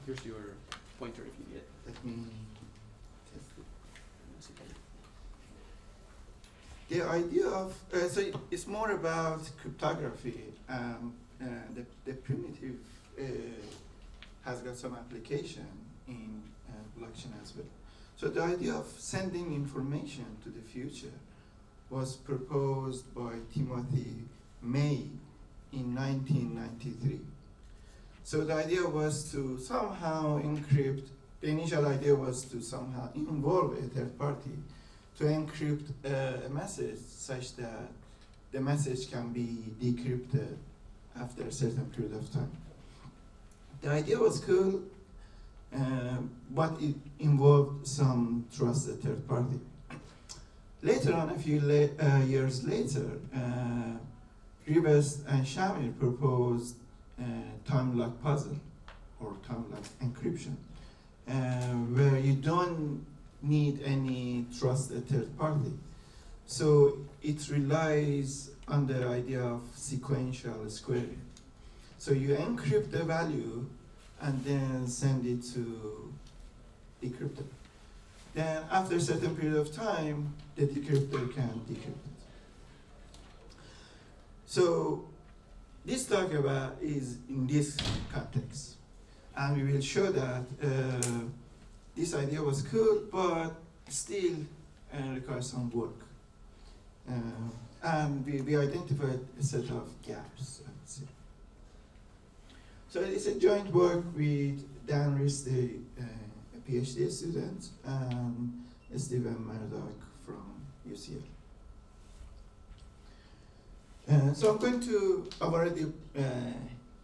Here's your pointer if you need it. Let me test it. The idea of, so it's more about cryptography. The primitive has got some application in blockchain as well. So the idea of sending information to the future was proposed by Timothy May in 1993. So the idea was to somehow encrypt, the initial idea was to somehow involve a third party to encrypt a message such that the message can be decrypted after a certain period of time. The idea was cool, but it involved some trusted third party. Later on, a few years later, Rivest and Shamir proposed time lock puzzle or time lock encryption, where you don't need any trusted third party. So it relies on the idea of sequential squaring. So you encrypt the value and then send it to decryptor. Then after a certain period of time, the decryptor can decrypt it. So this talk about is in this context. And we will show that this idea was cool, but still requires some work. And we identified a set of gaps, I would say. So it's a joint work with Dan Risty, a PhD student, and Stephen Murdoch from UCL. So I'm going to, I've already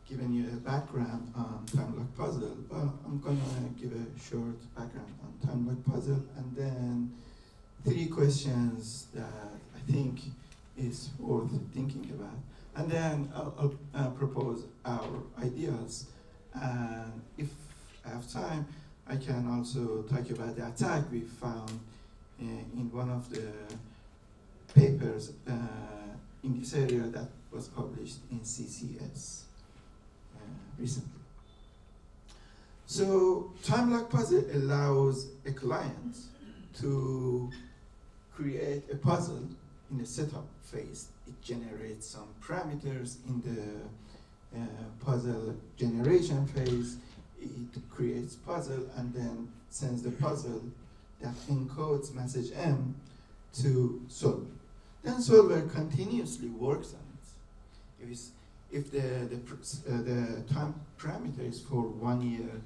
given you a background on time lock puzzle, but I'm going to give a short background on time lock puzzle, and then 3 questions that I think is worth thinking about. And then I'll propose our ideas. And if I have time, I can also talk about the attack we found in one of the papers in this area that was published in CCS recently. So time lock puzzle allows a client to create a puzzle in the setup phase. It generates some parameters in the puzzle generation phase. It creates puzzle and then sends the puzzle that encodes message M to solver. Then solver continuously works on it. If the time parameter is for 1 year,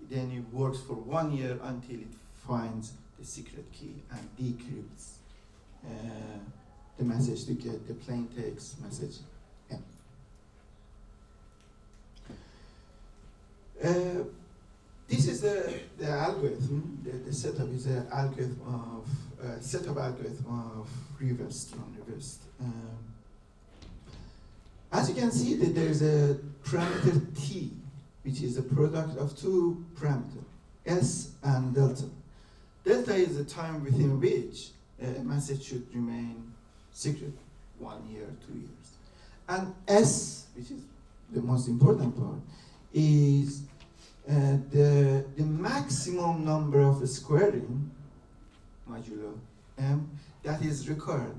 then it works for 1 year until it finds the secret key and decrypts the message to get the plain text message M. This is the algorithm. The setup is an algorithm of setup algorithm of Rivest from Rivest. As you can see, that there's a parameter T, which is a product of 2 parameters, S and delta. Delta is the time within which a message should remain secret, 1 year, 2 years. And S, which is the most important part, is the maximum number of squaring, modulo M, that is required.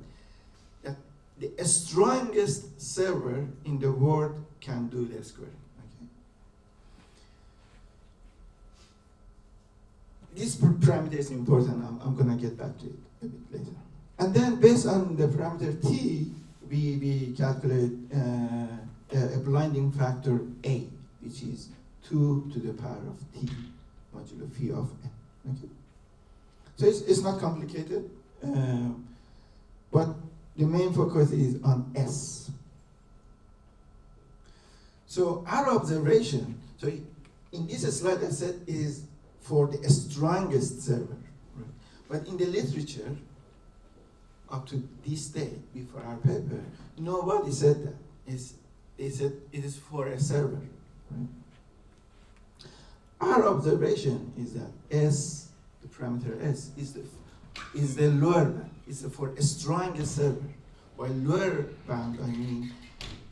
That the strongest server in the world can do the squaring. Okay? This parameter is important. I'm going to get back to it a bit later. And then based on the parameter T, we calculate a blinding factor A, which is 2 to the power of T modulo phi of N. Okay? So it's not complicated, but the main focus is on S. So our observation, so in this slide I said is for the strongest server, right? But in the literature, up to this day, before our paper, nobody said that. They said it is for a server, right? Our observation is that S, the parameter S, is the lower bound. It's for a strongest server. By lower bound, I mean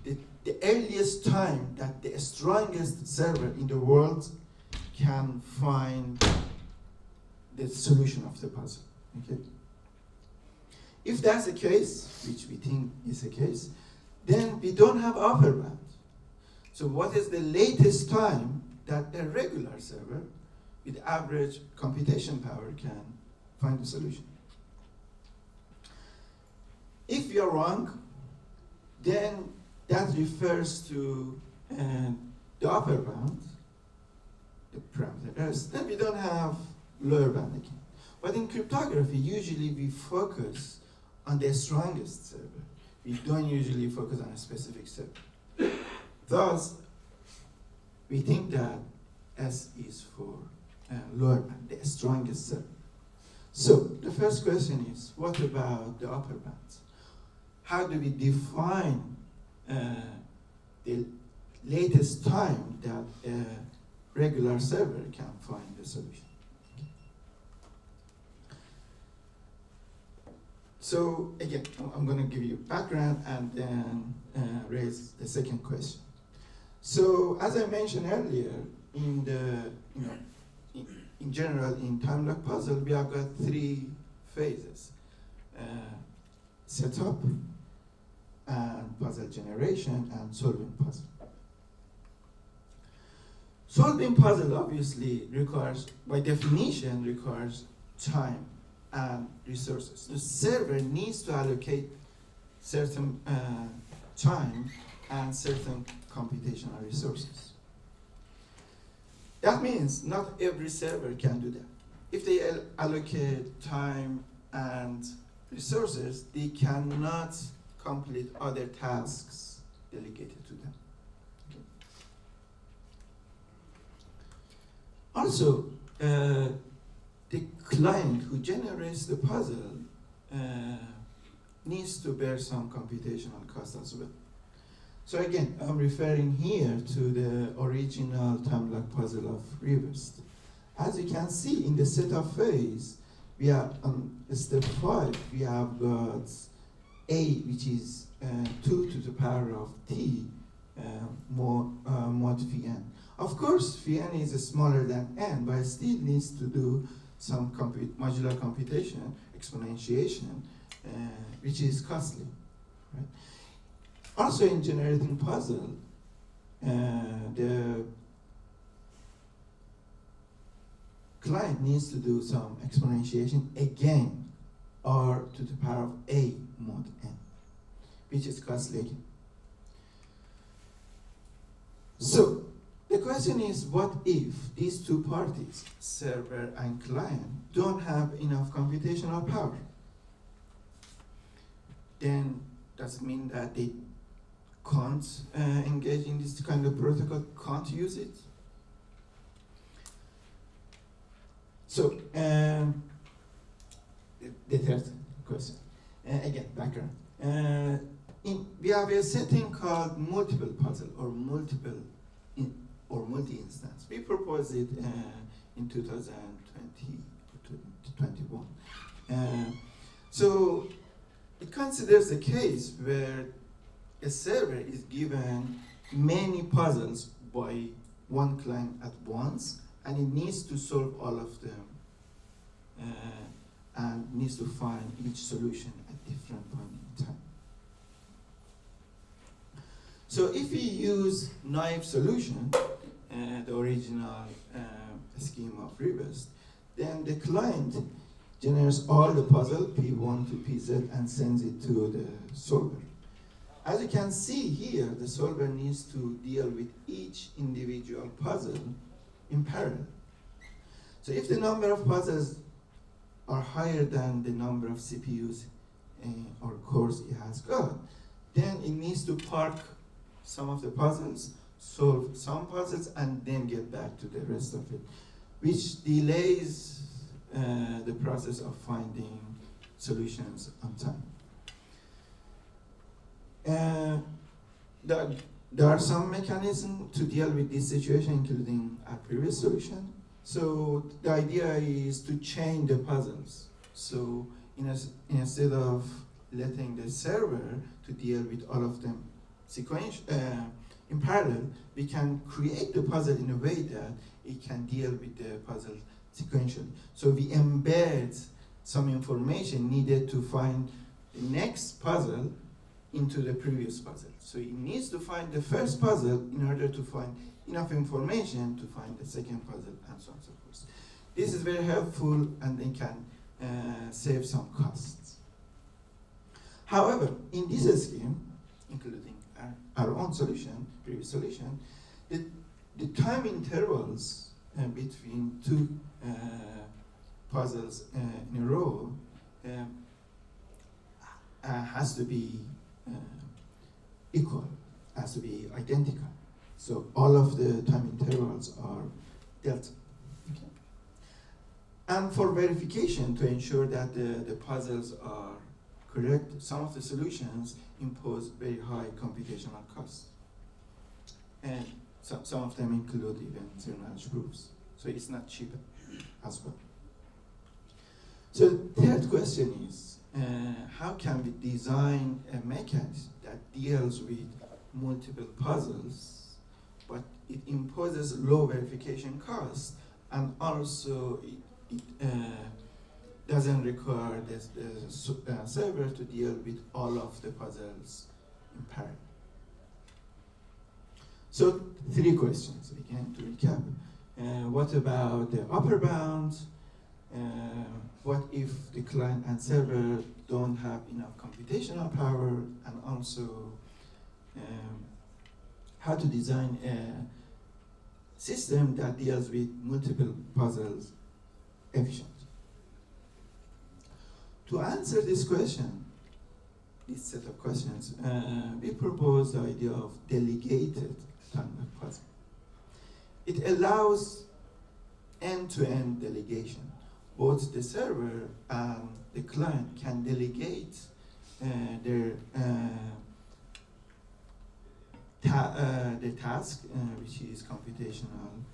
the earliest time that the strongest server in the world can find the solution of the puzzle. Okay? If that's the case, which we think is the case, then we don't have upper bound. So what is the latest time that a regular server with average computation power can find the solution? If you're wrong, then that refers to the upper bound, the parameters. Then we don't have lower bound again. But in cryptography, usually we focus on the strongest server. We don't usually focus on a specific server. Thus, we think that S is for lower band, the strongest server. So the first question is, what about the upper bands? How do we define the latest time that a regular server can find the solution? So again, I'm going to give you background and then raise the second question. So as I mentioned earlier, in the in general in time lock puzzle, we have got three phases: setup, and puzzle generation, and solving puzzle. Solving puzzle obviously requires, by definition, requires time and resources. The server needs to allocate certain time and certain computational resources. That means not every server can do that. If they allocate time and resources, they cannot complete other tasks delegated to them. Okay. Also, the client who generates the puzzle needs to bear some computational cost as well. So again, I'm referring here to the original time lock puzzle of Reversed. As you can see in the setup phase, we have on step 5, we have got A, which is 2 to the power of t mod Vn. Of course, Vn is smaller than n, but it still needs to do some modular computation, exponentiation, which is costly. Right? Also, in generating puzzle, the client needs to do some exponentiation again, r to the power of a mod n, which is costly. So, the question is, what if these two parties, server and client, don't have enough computational power? Then does it mean that they can't engage in this kind of protocol, can't use it? So, the third question, again, background. We have a setting called multiple puzzle or multi-instance. We proposed it in 2020 or 2021. So it considers a case where a server is given many puzzles by one client at once, and it needs to solve all of them and needs to find each solution at different point in time. So if we use naive solution, the original scheme of Reversed, then the client generates all the puzzle P1 to PZ and sends it to the solver. As you can see here, the solver needs to deal with each individual puzzle in parallel. So if the number of puzzles are higher than the number of CPUs or cores it has got, then it needs to park some of the puzzles, solve some puzzles, and then get back to the rest of it, which delays the process of finding solutions on time. There are some mechanisms to deal with this situation, including our previous solution. So the idea is to chain the puzzles. So instead of letting the server to deal with all of them in parallel, we can create the puzzle in a way that it can deal with the puzzle sequentially. So we embed some information needed to find the next puzzle into the previous puzzle. So it needs to find the first puzzle in order to find enough information to find the second puzzle, and so on and so forth. This is very helpful, and they can save some costs. However, in this scheme, including our own solution, previous solution, the time intervals between two puzzles in a row has to be equal, has to be identical. So all of the time intervals are delta. Okay. And for verification, to ensure that the puzzles are correct, some of the solutions impose very high computational costs. And some of them include even zero-knowledge proofs. So it's not cheap as well. So the third question is, how can we design a mechanism that deals with multiple puzzles, but it imposes low verification costs, and also it doesn't require the server to deal with all of the puzzles in parallel? So 3 questions, again, to recap. What about the upper bound? What if the client and server don't have enough computational power? And also, how to design a system that deals with multiple puzzles efficiently. To answer this question, this set of questions, we propose the idea of delegated time-like puzzle. It allows end-to-end delegation. Both the server and the client can delegate their task, which is computationally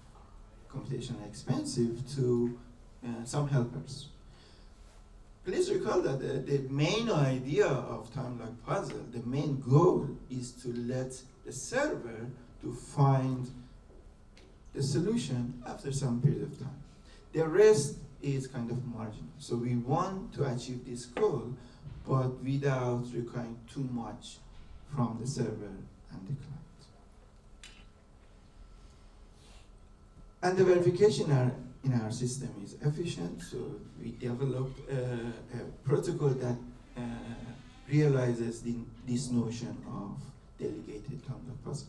expensive, to some helpers. Please recall that the main idea of time-like puzzle, the main goal, is to let the server to find the solution after some period of time. The rest is kind of marginal. So we want to achieve this goal, but without requiring too much from the server and the client. And the verification in our system is efficient, so we developed a protocol that realizes this notion of delegated time-like puzzle.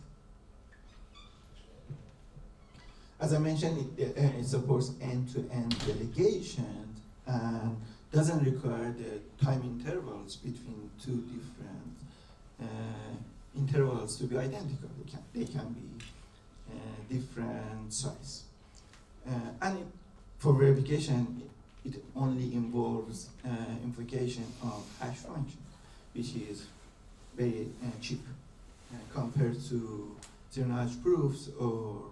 As I mentioned, it supports end-to-end delegation and doesn't require the time intervals between two different intervals to be identical. They can be different size. And for verification, it only involves invocation of hash function, which is very cheap compared to zero-knowledge proofs or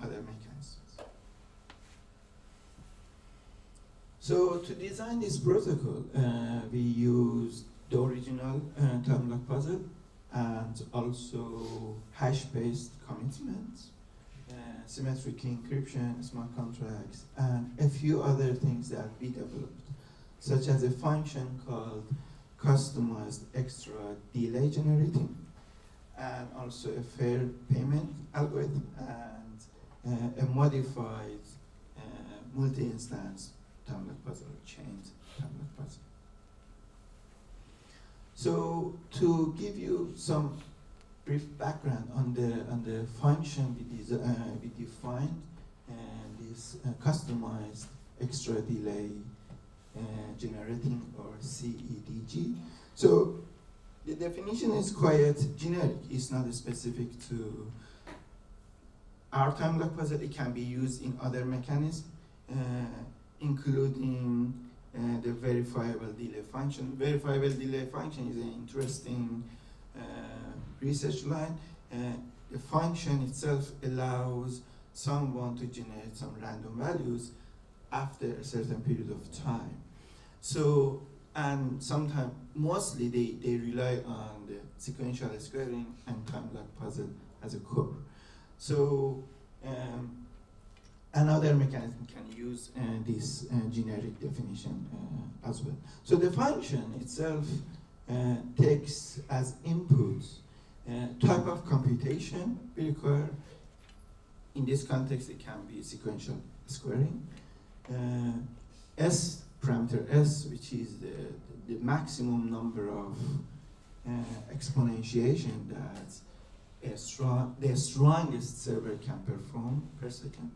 other mechanisms. So to design this protocol, we used the original time-like puzzle and also hash-based commitments, symmetric key encryption, smart contracts, and a few other things that we developed, such as a function called customized extra delay generating, and also a fair payment algorithm, and a modified multi-instance time-like puzzle, chained time-like puzzle. So to give you some brief background on the function we defined, this customized extra delay generating, or CEDG. So the definition is quite generic. It's not specific to our time-like puzzle. It can be used in other mechanisms, including the verifiable delay function. Verifiable delay function is an interesting research line. The function itself allows someone to generate some random values after a certain period of time. So and sometimes, mostly they rely on the sequential squaring and time-lock puzzle as a core. So another mechanism can use this generic definition as well. So the function itself takes as input type of computation we require. In this context, it can be sequential squaring. S, parameter S, which is the maximum number of exponentiation that the strongest server can perform per second.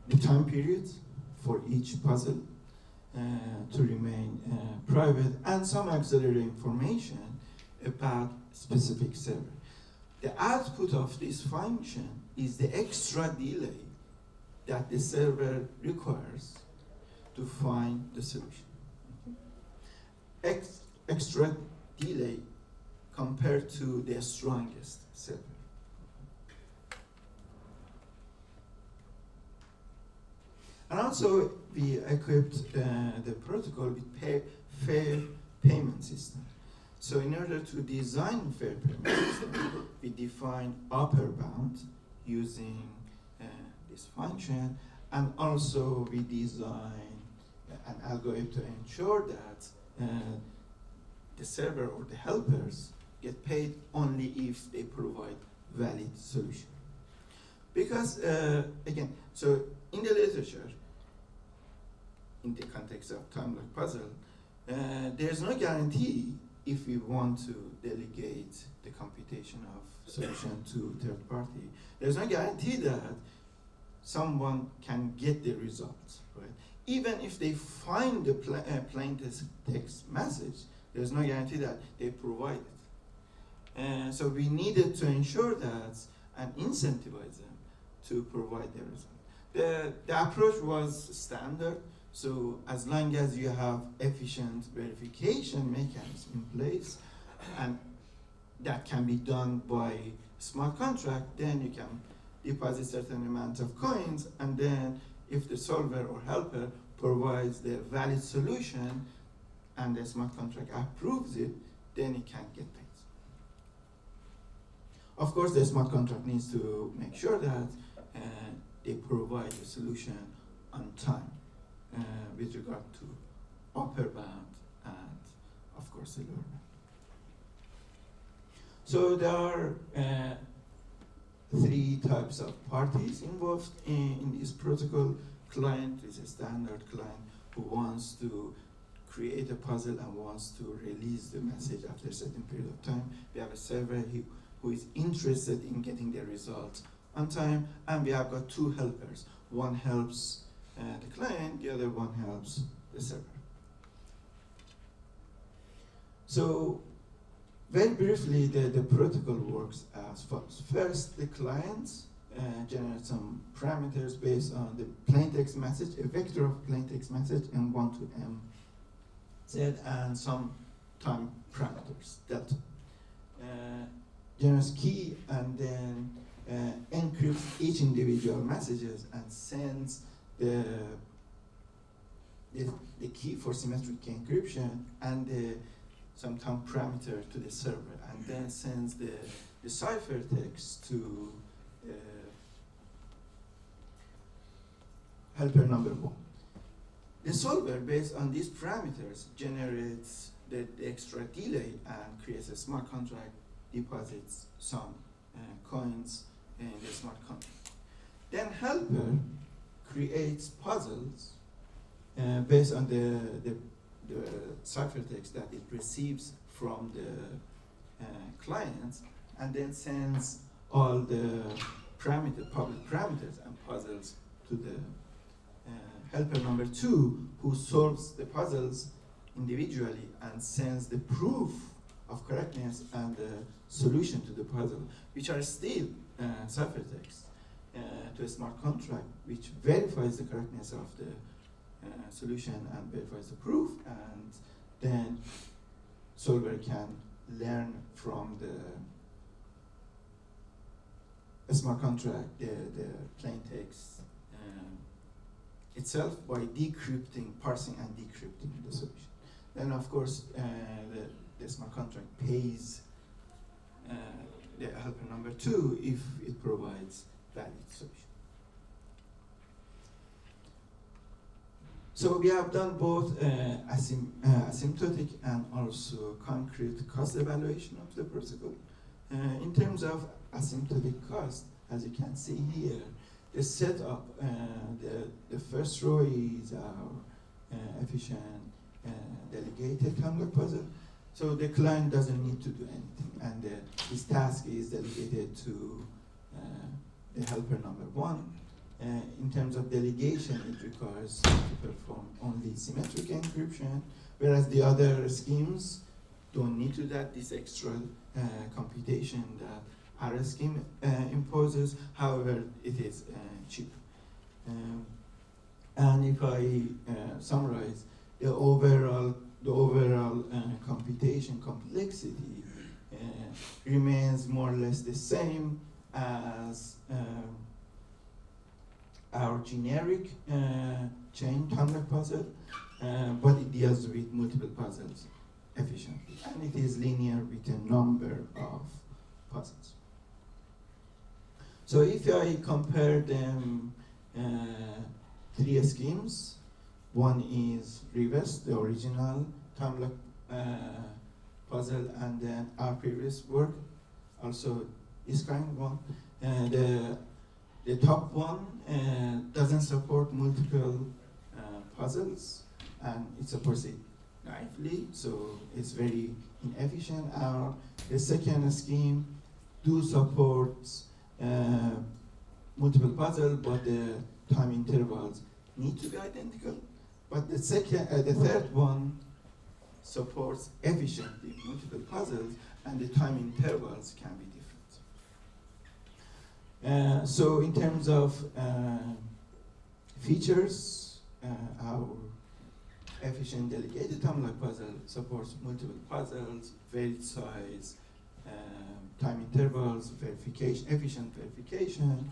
The time period for each puzzle to remain private, and some auxiliary information about specific server. The output of this function is the extra delay that the server requires to find the solution. Extra delay compared to the strongest server. And also, we equipped the protocol with fair payment system. So in order to design fair payment system, we define upper bound using this function, and also we design an algorithm to ensure that the server or the helpers get paid only if they provide valid solution. Because again, so in the literature, in the context of time-lock puzzle, there's no guarantee if we want to delegate the computation of solution to third party. There's no guarantee that someone can get the results, right? Even if they find the plain text message, there's no guarantee that they provide it. So we needed to ensure that and incentivize them to provide the result. The approach was standard. So as long as you have efficient verification mechanism in place, and that can be done by smart contract, then you can deposit certain amount of coins, and then if the solver or helper provides the valid solution and the smart contract approves it, then it can get paid. Of course, the smart contract needs to make sure that they provide the solution on time. With regard to upper bound and, of course, the lower bound. So there are three types of parties involved in this protocol. Client is a standard client who wants to create a puzzle and wants to release the message after a certain period of time. We have a server who is interested in getting the results on time, and we have got two helpers. One helps the client, the other one helps the server. So very briefly, the protocol works as follows. First, the client generates some parameters based on the plaintext message, a vector of plaintext message, M1 to MZ, and some time parameters, delta. Generates key and then encrypts each individual messages and sends the key for symmetric key encryption and some time parameter to the server, and then sends the ciphertext to helper number 1. The solver, based on these parameters, generates the extra delay and creates a smart contract, deposits some coins in the smart contract. Then helper creates puzzles based on the ciphertext that it receives from the clients, and then sends all the public parameters and puzzles to the helper number 2, who solves the puzzles individually and sends the proof of correctness and the solution to the puzzle, which are still ciphertext, to a smart contract, which verifies the correctness of the solution and verifies the proof, and then solver can learn from the smart contract the plain text itself by decrypting, parsing and decrypting the solution. Then of course the smart contract pays the helper number 2 if it provides valid solution. So we have done both asymptotic and also concrete cost evaluation of the protocol. In terms of asymptotic cost, as you can see here, the setup, the first row is our efficient delegated time-lock puzzle. So the client doesn't need to do anything, and his task is delegated to the helper number 1. In terms of delegation, it requires to perform only symmetric encryption, whereas the other schemes don't need to do that, this extra computation that our scheme imposes. However, it is cheap. And if I summarize, the overall computation complexity remains more or less the same as our generic chain time-lock puzzle, but it deals with multiple puzzles efficiently, and it is linear with a number of puzzles. So if I compare them, 3 schemes, one is Reverse, the original time-lock puzzle, and then our previous work, also this kind of one. The top one doesn't support multiple puzzles, and it supports it naively, so it's very inefficient. The second scheme do support multiple puzzles, but the time intervals need to be identical. But the third one supports efficiently multiple puzzles, and the time intervals can be different. So in terms of features, our efficient delegated time-lock puzzle supports multiple puzzles, varied size, time intervals, verification, efficient verification,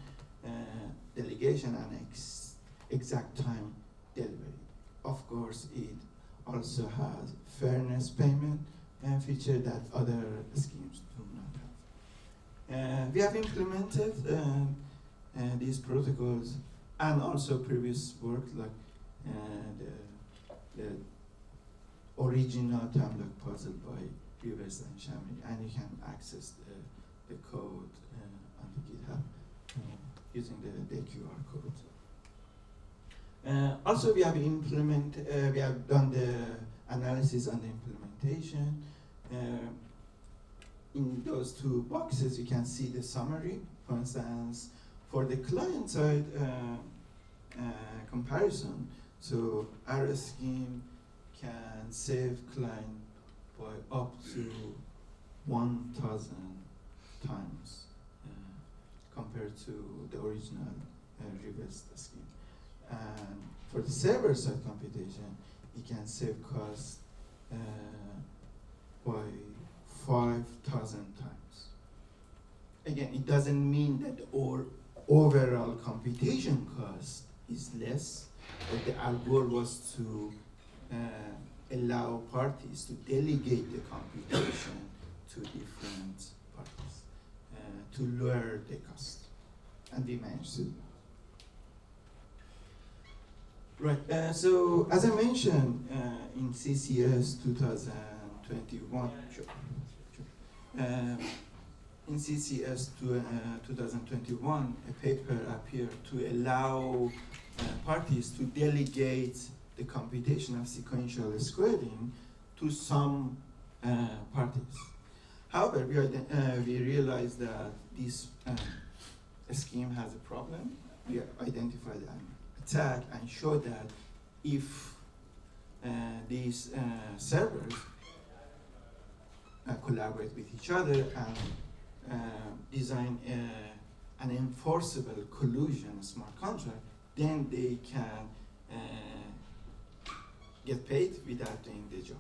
delegation, and exact time delivery. Of course, it also has fairness payment feature that other schemes do not have. We have implemented these protocols and also previous work like the original time-lock puzzle by Reverse and Shamri, and you can access the code on the GitHub using the QR code. Also, we have done the analysis and the implementation. In those 2 boxes, you can see the summary. For instance, for the client side comparison, so our scheme can save client by up to 1,000 times compared to the original reverse scheme. And for the server-side computation, it can save cost by 5,000 times. Again, it doesn't mean that the overall computation cost is less, but our goal was to allow parties to delegate the computation to different parties to lower the cost, and we managed to. Right, so as I mentioned, in CCS 2021, in CCS 2021, a paper appeared to allow parties to delegate the computation of sequential squaring to some parties. However, we realized that this scheme has a problem. We identified an attack and showed that if these servers collaborate with each other and design an enforceable collusion smart contract, then they can get paid without doing the job.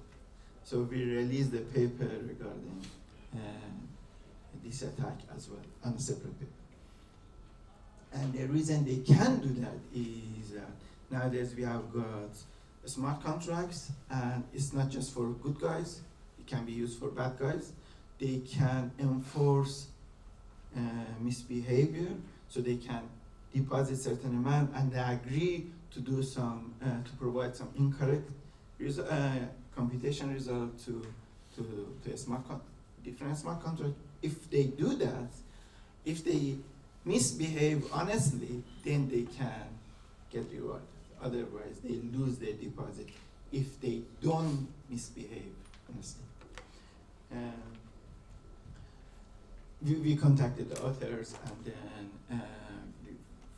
So we released a paper regarding this attack as well on a separate paper. And the reason they can do that is that nowadays we have got smart contracts, and it's not just for good guys, it can be used for bad guys. They can enforce misbehavior, so they can deposit certain amount and they agree to do some, to provide some incorrect computation result to a different smart contract. If they do that, if they misbehave honestly, then they can get rewarded. Otherwise, they lose their deposit if they don't misbehave honestly. We contacted the authors, and then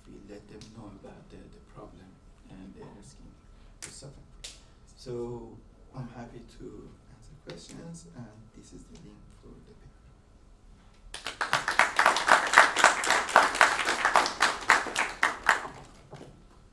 we let them know about the problem, and they're asking to suffer. So I'm happy to answer questions, and this is the link for the paper.